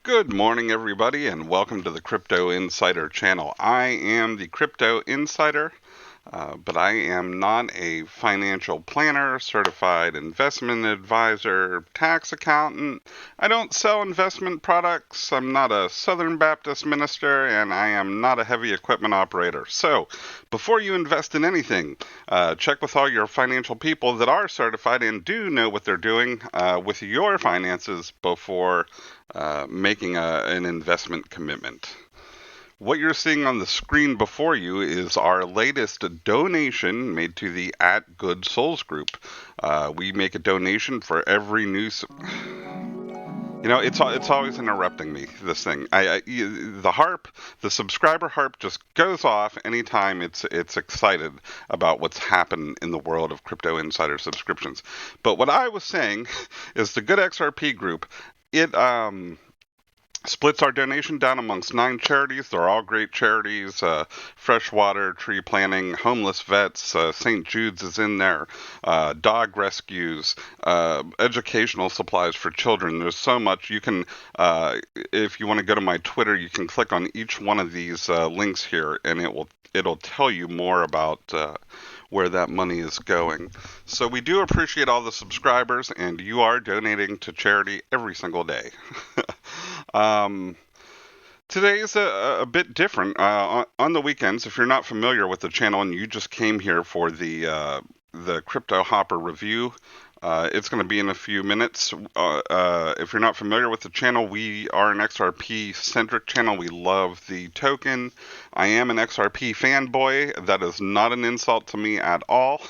Good morning, everybody, and welcome to the Crypto Insider channel. I am the Crypto Insider, but I am not a financial planner, certified investment advisor, tax accountant. I don't sell investment products. I'm not a Southern Baptist minister, and I am not a heavy equipment operator. So, before you invest in anything, check with all your financial people that are certified and do know what they're doing with your finances before making an investment commitment. What you're seeing on the screen before you is our latest donation made to the At Good Souls group. We make a donation for every new. It's always interrupting me. This thing, the subscriber harp just goes off anytime it's excited about what's happened in the world of Crypto Insider subscriptions. But what I was saying is the Good XRP group. It splits our donation down amongst 9 charities. They're all great charities. Freshwater, tree planting, homeless vets, St. Jude's is in there, dog rescues, educational supplies for children. There's so much. You can, if you want to go to my Twitter, you can click on each one of these links here, and it'll tell you more about where that money is going. So we do appreciate all the subscribers, and you are donating to charity every single day. Today is a bit different. On the weekends, if you're not familiar with the channel and you just came here for the Cryptohopper review, it's going to be in a few minutes. If you're not familiar with the channel, we are an XRP-centric channel. We love the token. I am an XRP fanboy. That is not an insult to me at all,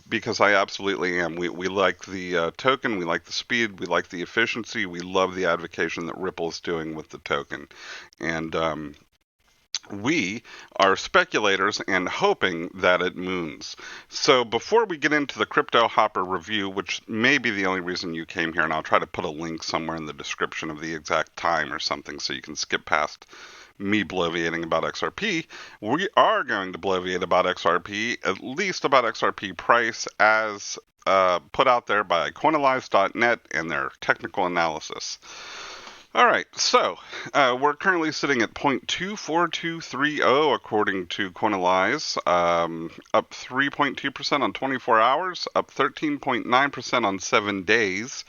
because I absolutely am. We like the token. We like the speed. We like the efficiency. We love the advocacy that Ripple is doing with the token. And we are speculators and hoping that it moons. So before we get into the Cryptohopper review, which may be the only reason you came here, and I'll try to put a link somewhere in the description of the exact time or something so you can skip past me bloviating about XRP, we are going to bloviate about XRP, at least about XRP Price as put out there by coinalyze.net and their technical analysis. All right, so we're currently sitting at 0.24230 according to Coinalyze, up 3.2% on 24 hours, up 13.9% on 7 days,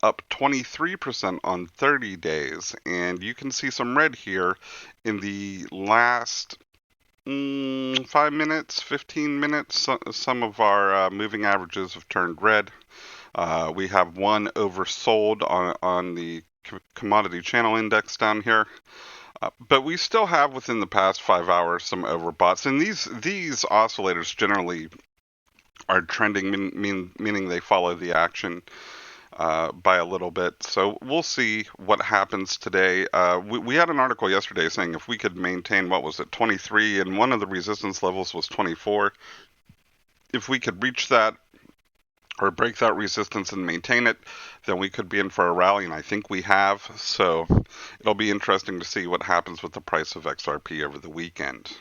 up 23% on 30 days, and you can see some red here in the last 5 minutes, 15 minutes. Some of our moving averages have turned red. We have one oversold on the commodity channel index down here, but we still have within the past 5 hours some overboughts, and these oscillators generally are trending, meaning they follow the action by a little bit. So we'll see what happens today. We had an article yesterday saying if we could maintain, what was it, 23, and one of the resistance levels was 24. If we could reach that or break that resistance and maintain it, then we could be in for a rally, and I think we have. So it'll be interesting to see what happens with the price of XRP over the weekend.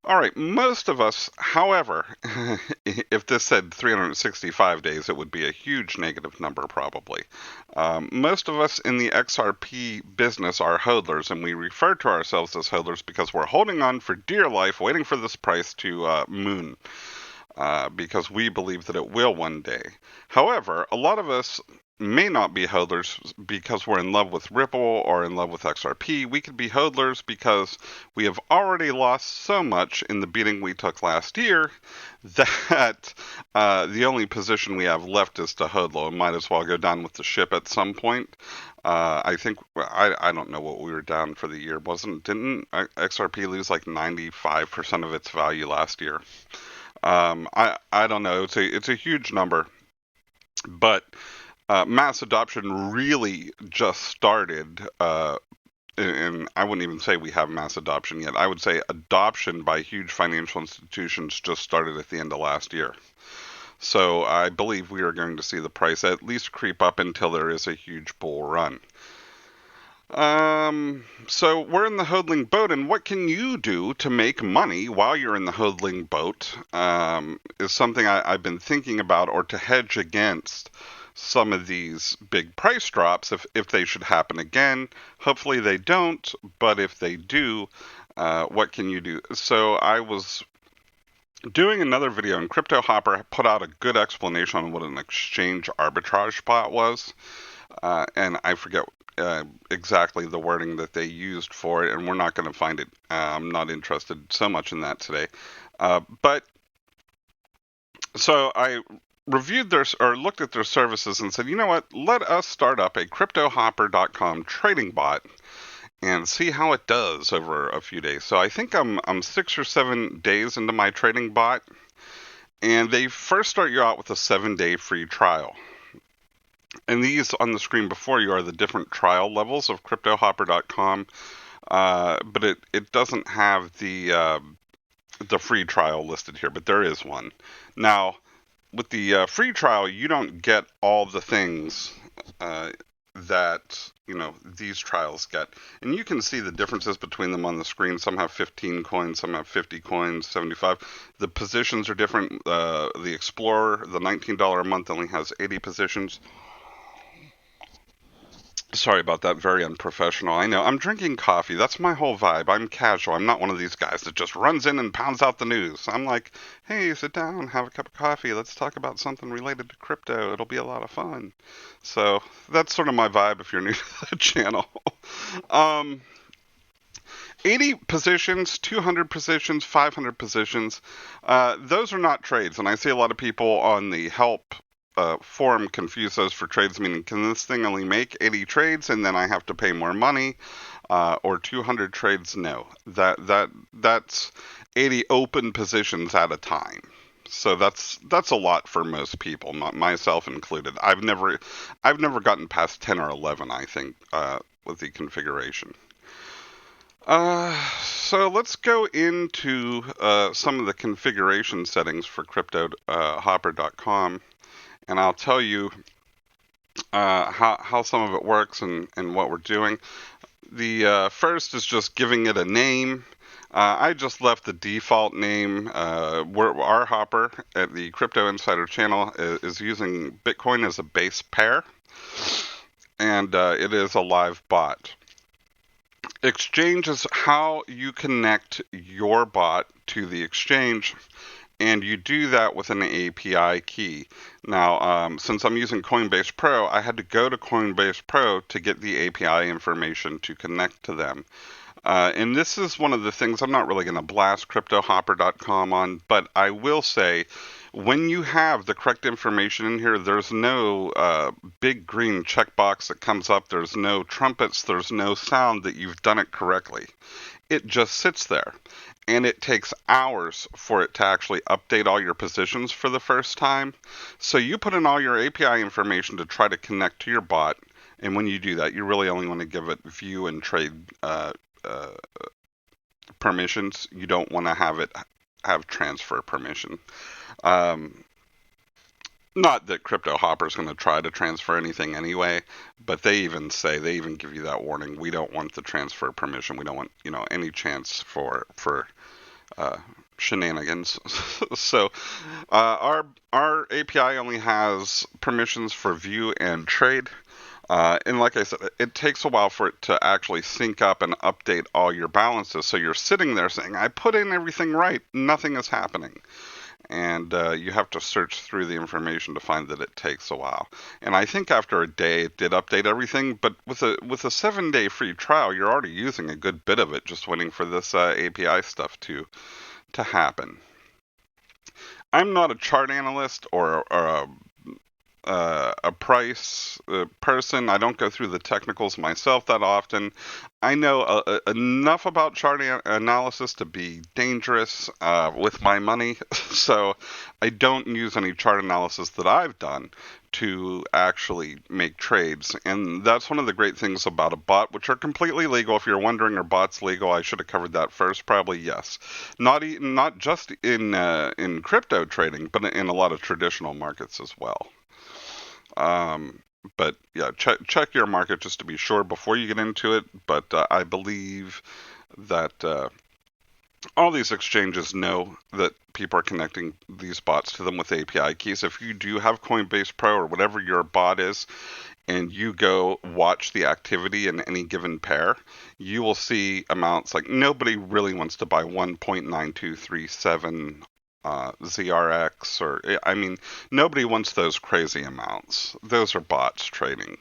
All right, most of us, however, if this said 365 days, it would be a huge negative number probably. Most of us in the XRP business are hodlers, and we refer to ourselves as hodlers because we're holding on for dear life, waiting for this price to moon. Because we believe that it will one day. However, a lot of us may not be hodlers because we're in love with Ripple or in love with XRP. We could be hodlers because we have already lost so much in the beating we took last year that the only position we have left is to hodl and might as well go down with the ship at some point. I think, I don't know what we were down for the year. Didn't XRP lose like 95% of its value last year? I don't know. It's a huge number, but mass adoption really just started. And I wouldn't even say we have mass adoption yet. I would say adoption by huge financial institutions just started at the end of last year. So I believe we are going to see the price at least creep up until there is a huge bull run. So we're in the hodling boat, and what can you do to make money while you're in the hodling boat is something I've been thinking about, or to hedge against some of these big price drops if they should happen again. Hopefully they don't, but if they do, what can you do? So I was doing another video, and Cryptohopper put out a good explanation on what an exchange arbitrage bot was, and I forget exactly the wording that they used for it, and we're not going to find it. I'm not interested so much in that today. But so I reviewed their or looked at their services and said, you know what? Let us start up a cryptohopper.com trading bot and see how it does over a few days. So I think I'm 6 or 7 days into my trading bot, and they first start you out with a 7-day free trial. And these on the screen before you are the different trial levels of cryptohopper.com, but it doesn't have the free trial listed here, but there is one. Now, with the free trial, you don't get all the things that these trials get, and you can see the differences between them on the screen. Some have 15 coins, some have 50 coins, 75. The positions are different. The Explorer, the $19 a month, only has 80 positions. Sorry about that. Very unprofessional. I know. I'm drinking coffee. That's my whole vibe. I'm casual. I'm not one of these guys that just runs in and pounds out the news. I'm like, hey, sit down, have a cup of coffee. Let's talk about something related to crypto. It'll be a lot of fun. So that's sort of my vibe if you're new to the channel. 80 positions, 200 positions, 500 positions. Those are not trades. And I see a lot of people on the help forum confuse those for trades, meaning can this thing only make 80 trades and then I have to pay more money, or 200 trades? No, that's 80 open positions at a time. So that's a lot for most people, not myself included. I've never gotten past 10 or 11, I think, with the configuration. So let's go into some of the configuration settings for cryptohopper.com. And I'll tell you how some of it works and what we're doing. The first is just giving it a name. I just left the default name. Our Hopper at the Crypto Insider channel is using Bitcoin as a base pair, and it is a live bot. Exchange is how you connect your bot to the exchange, and you do that with an API key. Now, since I'm using Coinbase Pro, I had to go to Coinbase Pro to get the API information to connect to them. And this is one of the things I'm not really going to blast cryptohopper.com on, but I will say when you have the correct information in here, there's no big green checkbox that comes up. There's no trumpets. There's no sound that you've done it correctly. It just sits there. And it takes hours for it to actually update all your positions for the first time. So you put in all your API information to try to connect to your bot, and when you do that, you really only want to give it view and trade permissions. You don't want to have it have transfer permission. Not that Cryptohopper is going to try to transfer anything anyway, but they even give you that warning. We don't want the transfer permission. We don't want any chance for shenanigans. So our API only has permissions for view and trade. And like I said, it takes a while for it to actually sync up and update all your balances. So you're sitting there saying, I put in everything right. Nothing is happening. And you have to search through the information to find that it takes a while. And I think after a day it did update everything, but with a 7-day free trial, you're already using a good bit of it, just waiting for this API stuff to happen. I'm not a chart analyst or a price person. I don't go through the technicals myself that often. I know enough about chart analysis to be dangerous with my money, so I don't use any chart analysis that I've done to actually make trades. And that's one of the great things about a bot, which are completely legal. If you're wondering, are bots legal? I should have covered that first. Probably yes. Not just in crypto trading, but in a lot of traditional markets as well. But yeah, check your market just to be sure before you get into it. But I believe that all these exchanges know that people are connecting these bots to them with API keys. If you do have Coinbase Pro or whatever your bot is, and you go watch the activity in any given pair, you will see amounts like nobody really wants to buy 1.9237 ZRX, or I mean, nobody wants those crazy amounts. Those are bots trading.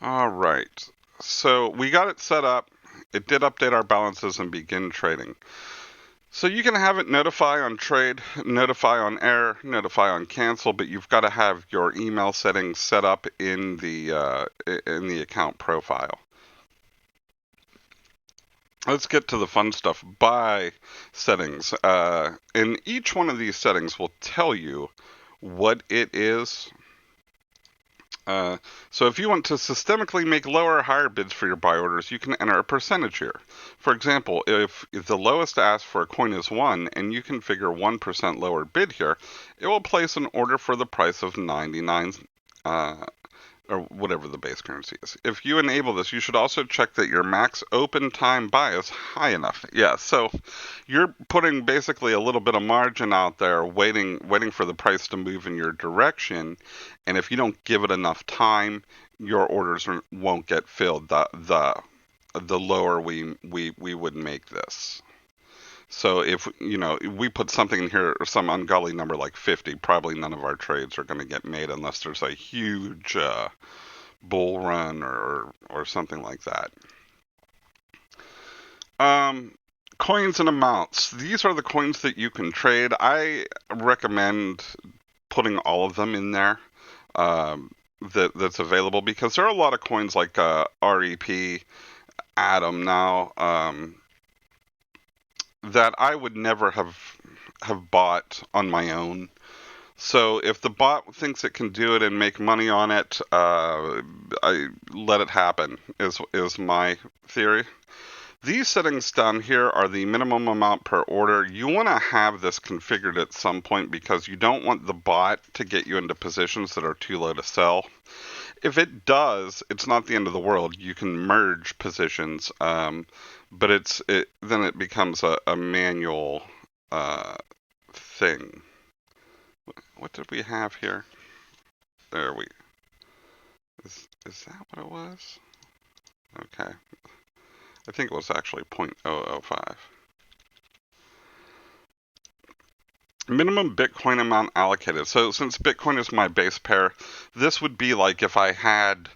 All right. So we got it set up. It did update our balances and begin trading. So you can have it notify on trade, notify on error, notify on cancel, but you've got to have your email settings set up in the account profile. Let's get to the fun stuff. Buy settings. And each one of these settings will tell you what it is. So if you want to systemically make lower or higher bids for your buy orders, you can enter a percentage here. For example, if the lowest ask for a coin is 1 and you configure 1% lower bid here, it will place an order for the price of 99 or whatever the base currency is. If you enable this, you should also check that your max open time buy is high enough. Yeah, so you're putting basically a little bit of margin out there, waiting for the price to move in your direction, and if you don't give it enough time, your orders won't get filled. The lower we would make this. So if we put something in here, or some ungodly number like 50, probably none of our trades are going to get made unless there's a huge bull run or something like that. Coins and amounts. These are the coins that you can trade. I recommend putting all of them in there that's available, because there are a lot of coins like REP, Atom now, that I would never have bought on my own. So if the bot thinks it can do it and make money on it, I let it happen. Is my theory. These settings down here are the minimum amount per order. You want to have this configured at some point because you don't want the bot to get you into positions that are too low to sell. If it does, it's not the end of the world. You can merge positions, but then it becomes a manual thing. What did we have here? Is that what it was? Okay. I think it was actually 0.005. Minimum Bitcoin amount allocated. So since Bitcoin is my base pair, this would be like if I had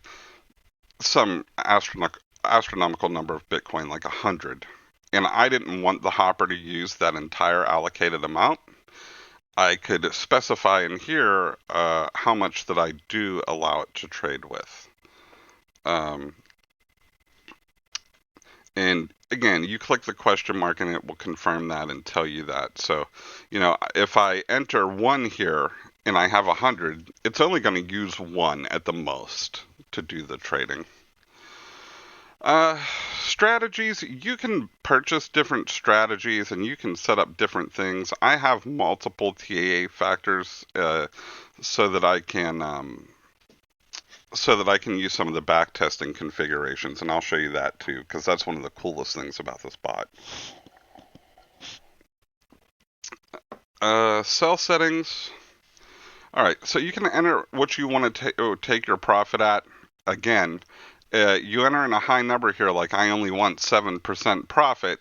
some astronomical number of Bitcoin, like 100, and I didn't want the hopper to use that entire allocated amount, I could specify in here how much that I do allow it to trade with. And again, you click the question mark and it will confirm that and tell you that. So, if I enter 1 here and I have 100, it's only going to use 1 at the most to do the trading. Strategies, you can purchase different strategies and you can set up different things. I have multiple TAA factors so that I can use some of the backtesting configurations, and I'll show you that too, because that's one of the coolest things about this bot. Sell settings. All right, so you can enter what you want to take your profit at. Again, you enter in a high number here, like I only want 7% profit.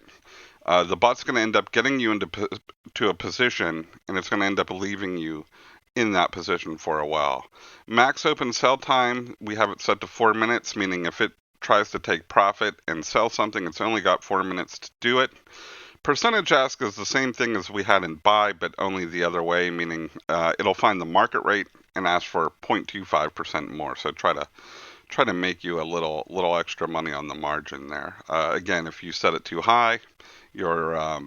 The bot's going to end up getting you into a position, and it's going to end up leaving you in that position for a while. Max open sell time, we have it set to 4 minutes, meaning if it tries to take profit and sell something, it's only got 4 minutes to do it. Percentage ask is the same thing as we had in buy, but only the other way, meaning it'll find the market rate and ask for 0.25% more. So try to make you a little extra money on the margin there. Again, if you set it too high, your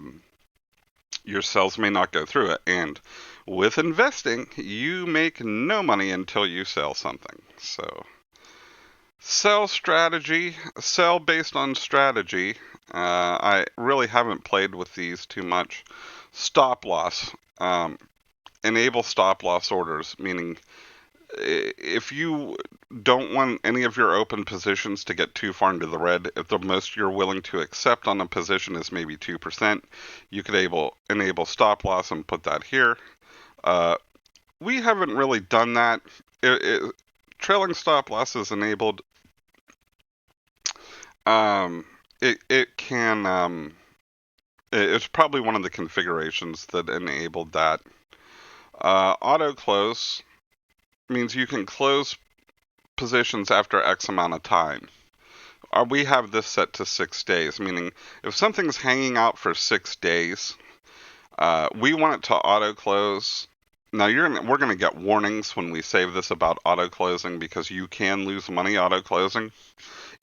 sales may not go through it. And with investing, you make no money until you sell something. So, sell strategy, sell based on strategy. I really haven't played with these too much. Stop loss. Enable stop loss orders, meaning if you don't want any of your open positions to get too far into the red, if the most you're willing to accept on a position is maybe 2%, you could enable stop loss and put that here. We haven't really done that. Trailing stop loss is enabled. It can. It's probably one of the configurations that enabled that. Auto close means you can close positions after X amount of time. We have this set to 6 days, meaning if something's hanging out for 6 days, we want it to auto close. Now we're going to get warnings when we save this about auto closing because you can lose money auto closing.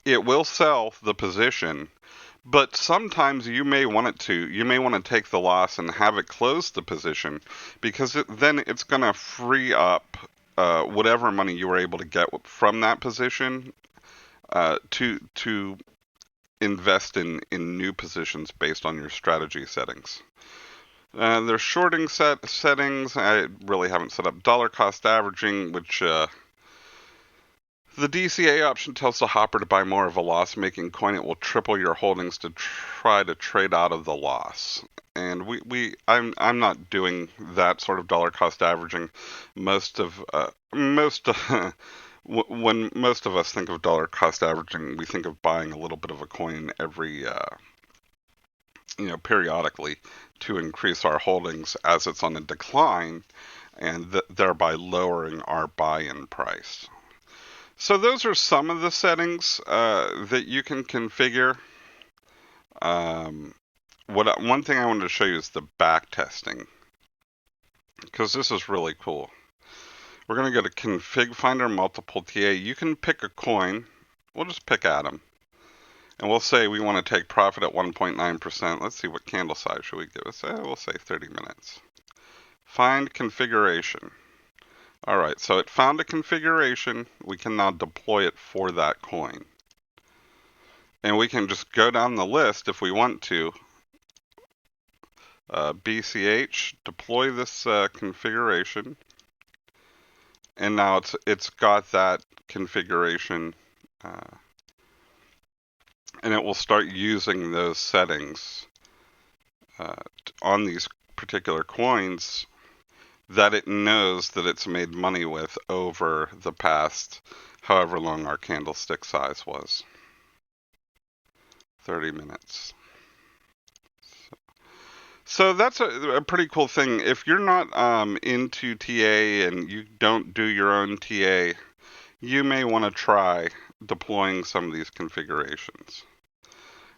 It will sell the position, but sometimes you may want to take the loss and have it close the position because then it's going to free up whatever money you were able to get from that position to invest in new positions based on your strategy settings. There's shorting settings. I really haven't set up dollar cost averaging, which the DCA option tells the hopper to buy more of a loss-making coin. It will triple your holdings to try to trade out of the loss. And I'm not doing that sort of dollar cost averaging. When most of us think of dollar cost averaging, we think of buying a little bit of a coin every periodically to increase our holdings as it's on a decline, and thereby lowering our buy-in price. So those are some of the settings that you can configure. One thing I wanted to show you is the backtesting, because this is really cool. We're going to go to Config Finder Multiple TA. You can pick a coin. We'll just pick Atom. And we'll say we want to take profit at 1.9%. Let's see, what candle size should we give us? We'll say 30 minutes. Find configuration. All right, so it found a configuration. We can now deploy it for that coin. And we can just go down the list if we want to. BCH, deploy this configuration. And now it's got that configuration. And it will start using those settings on these particular coins that it knows that it's made money with over the past however long our candlestick size was. 30 minutes. So that's a pretty cool thing. If you're not into TA and you don't do your own TA, you may want to try deploying some of these configurations.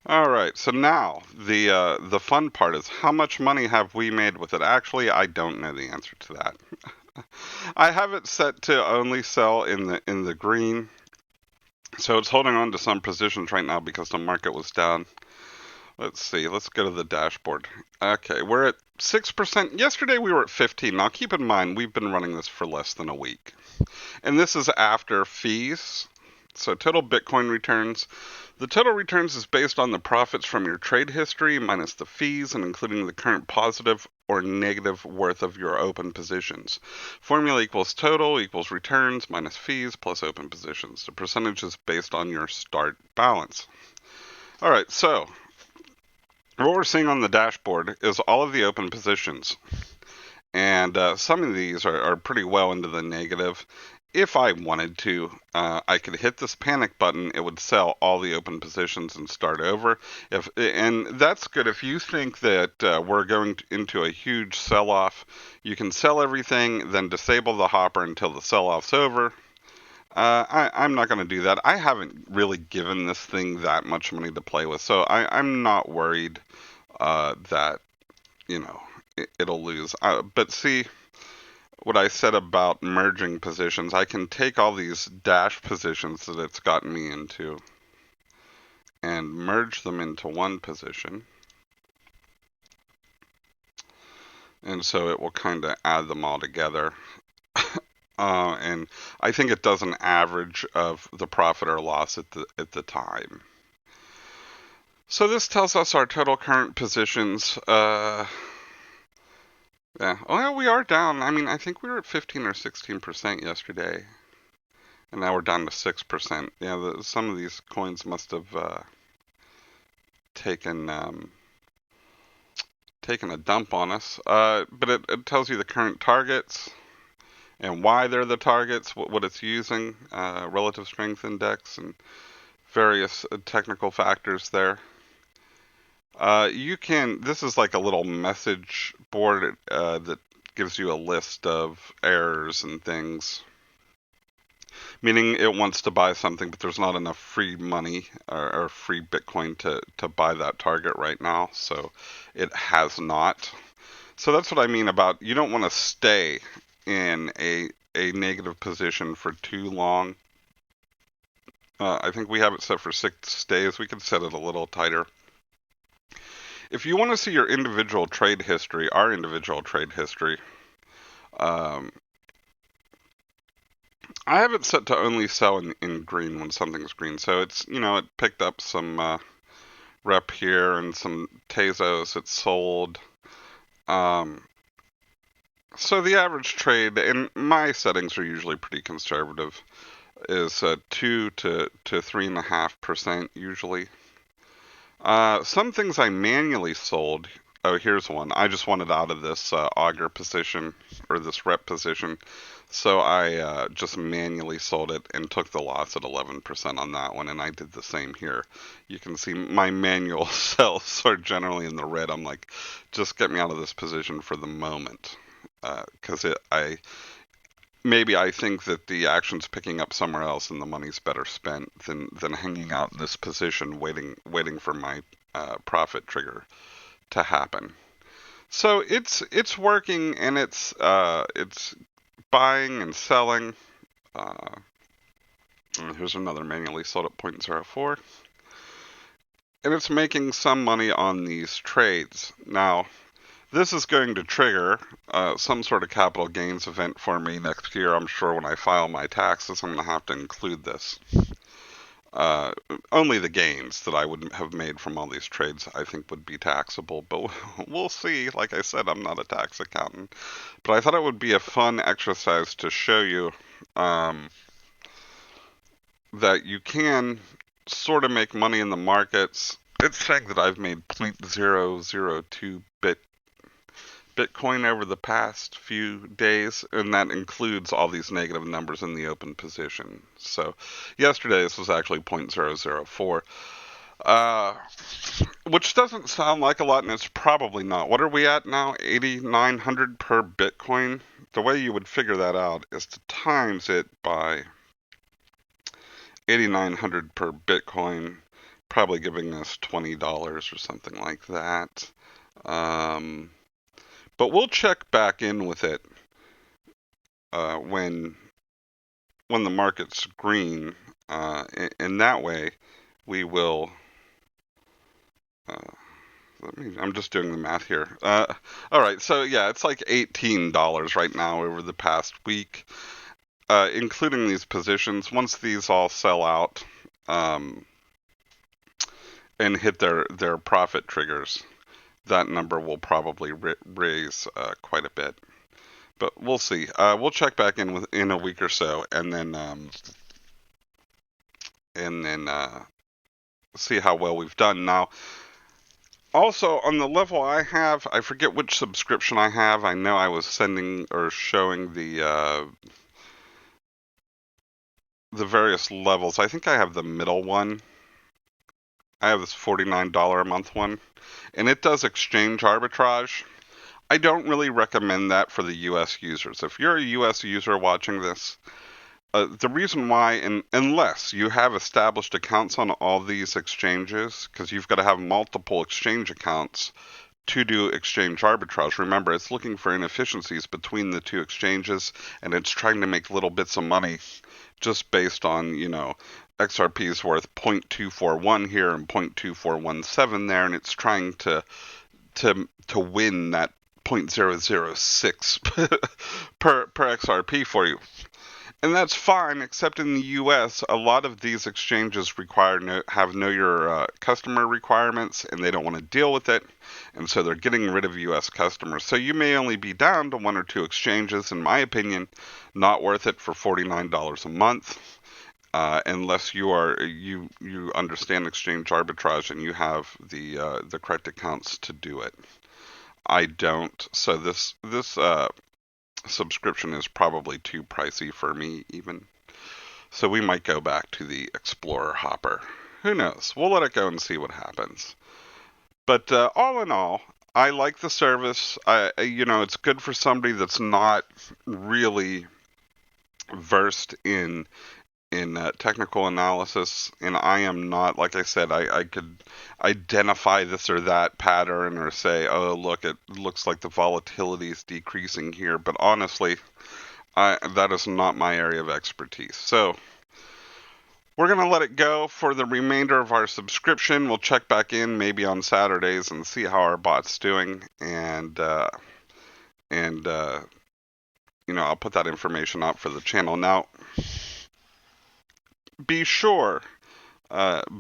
All right, so now the fun part is, how much money have we made with it? Actually, I don't know the answer to that. I have it set to only sell in the green, so it's holding on to some positions right now because the market was down. Let's see. Let's go to the dashboard. Okay, we're at 6%. Yesterday we were at 15. Now keep in mind, we've been running this for less than a week. And this is after fees. So total Bitcoin returns. The total returns is based on the profits from your trade history minus the fees and including the current positive or negative worth of your open positions. Formula equals total equals returns minus fees plus open positions. The percentage is based on your start balance. All right, so what we're seeing on the dashboard is all of the open positions. And some of these are pretty well into the negative. If I wanted to, I could hit this panic button. It would sell all the open positions and start over. And that's good. If you think that we're going into a huge sell-off, you can sell everything, then disable the hopper until the sell-off's over. I'm not going to do that. I haven't really given this thing that much money to play with, so I'm not worried that, it'll lose. But see, what I said about merging positions, I can take all these dash positions that it's gotten me into and merge them into one position. And so it will kind of add them all together. And I think it does an average of the profit or loss at the time. So this tells us our total current positions. Yeah. Oh, yeah, we are down. I mean, I think we were at 15 or 16% yesterday, and now we're down to 6%. Yeah, some of these coins must have taken taken a dump on us. But it tells you the current targets and why they're the targets, what it's using, relative strength index, and various technical factors there. This is like a little message board that gives you a list of errors and things, meaning it wants to buy something, but there's not enough free money or free Bitcoin to buy that target right now, so it has not. So that's what I mean about you don't want to stay in a negative position for too long. I think we have it set for 6 days. We could set it a little tighter. If you want to see your individual trade history, our individual trade history, um, I have it set to only sell in green when something's green. So it's, it picked up some rep here and some Tezos. It sold. Um, so the average trade, and my settings are usually pretty conservative, is 2 to 3.5% usually. Some things I manually sold. Oh, here's one. I just wanted out of this auger position or this rep position, so I just manually sold it and took the loss at 11% on that one. And I did the same here. You can see my manual sells are generally in the red. I'm like, just get me out of this position for the moment, because maybe I think that the action's picking up somewhere else and the money's better spent than hanging out in this position waiting for my profit trigger to happen. So it's working and it's buying and selling. Uh, Here's another manually sold at 0.04, and it's making some money on these trades. Now, this is going to trigger some sort of capital gains event for me next year. I'm sure when I file my taxes, I'm going to have to include this. Uh, Only the gains that I would have made from all these trades, I think, would be taxable. But we'll see. Like I said, I'm not a tax accountant. But I thought it would be a fun exercise to show you um, that you can sort of make money in the markets. It's saying that I've made 0.002 Bitcoin over the past few days, and that includes all these negative numbers in the open position. So yesterday this was actually 0.004, which doesn't sound like a lot, and it's probably not. What are we at now? 8,900 per Bitcoin? The way you would figure that out is to times it by 8,900 per Bitcoin, probably giving us $20 or something like that. Um, But we'll check back in with it when the market's green, and that way we will. Uh, I'm just doing the math here. All right, so yeah, it's like $18 right now over the past week, including these positions. Once these all sell out and hit their profit triggers, that number will probably raise quite a bit. But we'll see. We'll check back in a week or so, and then see how well we've done. Now, also on the level I have, I forget which subscription I have. I know I was sending or showing the various levels. I think I have the middle one. I have this $49 a month one, and it does exchange arbitrage. I don't really recommend that for the U.S. users. If you're a U.S. user watching this, the reason why, unless you have established accounts on all these exchanges, because you've got to have multiple exchange accounts to do exchange arbitrage. Remember, it's looking for inefficiencies between the two exchanges, and it's trying to make little bits of money just based on, XRP is worth 0.241 here and 0.2417 there, and it's trying to win that 0.006 per XRP for you. And that's fine, except in the U.S., a lot of these exchanges have know your customer requirements, and they don't want to deal with it, and so they're getting rid of U.S. customers. So you may only be down to one or two exchanges, in my opinion, not worth it for $49 a month, unless you understand exchange arbitrage and you have the correct accounts to do it. I don't, so this subscription is probably too pricey for me even. So we might go back to the Explorer Hopper. Who knows? We'll let it go and see what happens. But all in all, I like the service. It's good for somebody that's not really versed in technical analysis, and I am not. Like I said, I could identify this or that pattern or say, oh, look, it looks like the volatility is decreasing here. But honestly, that is not my area of expertise. So we're going to let it go for the remainder of our subscription. We'll check back in maybe on Saturdays and see how our bot's doing. And I'll put that information out for the channel. Now, be sure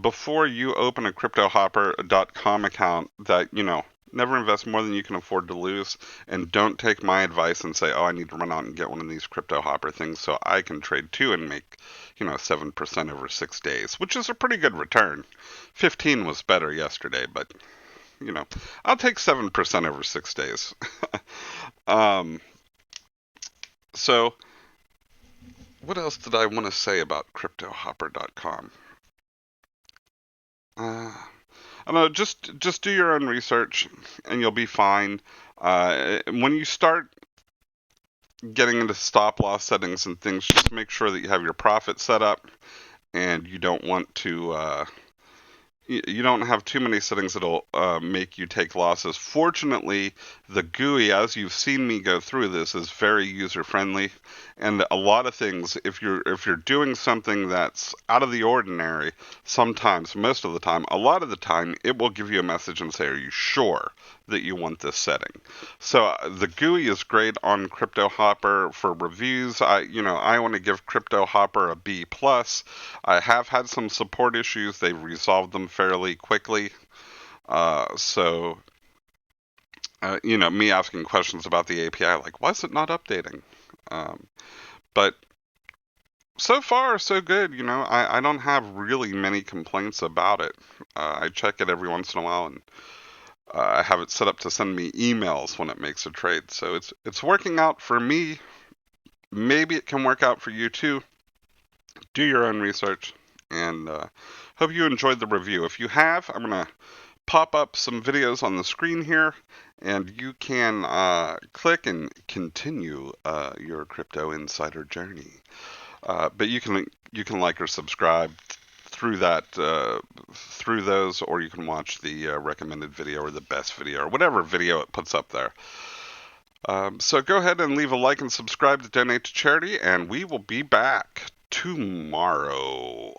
before you open a cryptohopper.com account that, never invest more than you can afford to lose, and don't take my advice and say, oh, I need to run out and get one of these Cryptohopper things so I can trade too and make, 7% over 6 days, which is a pretty good return. 15 was better yesterday, but, I'll take 7% over 6 days. So what else did I want to say about cryptohopper.com? I don't know, just do your own research and you'll be fine. When you start getting into stop loss settings and things, just make sure that you have your profit set up and you don't want to you don't have too many settings that'll make you take losses. Fortunately, the GUI, as you've seen me go through this, is very user friendly, and a lot of things, if you're doing something that's out of the ordinary, sometimes, most of the time, a lot of the time, it will give you a message and say, are you sure that you want this setting? So the GUI is great on Cryptohopper for reviews. I want to give Cryptohopper a B+. I have had some support issues. They've resolved them fairly quickly. Me asking questions about the API, like, why is it not updating? But so far, so good. I don't have really many complaints about it. I check it every once in a while, and I have it set up to send me emails when it makes a trade. So it's working out for me. Maybe it can work out for you too. Do your own research, and hope you enjoyed the review. If you have, I'm going to pop up some videos on the screen here, and you can click and continue your crypto insider journey. But you can like or subscribe through those, or you can watch the recommended video or the best video or whatever video it puts up there. So go ahead and leave a like and subscribe to donate to charity, and we will be back tomorrow.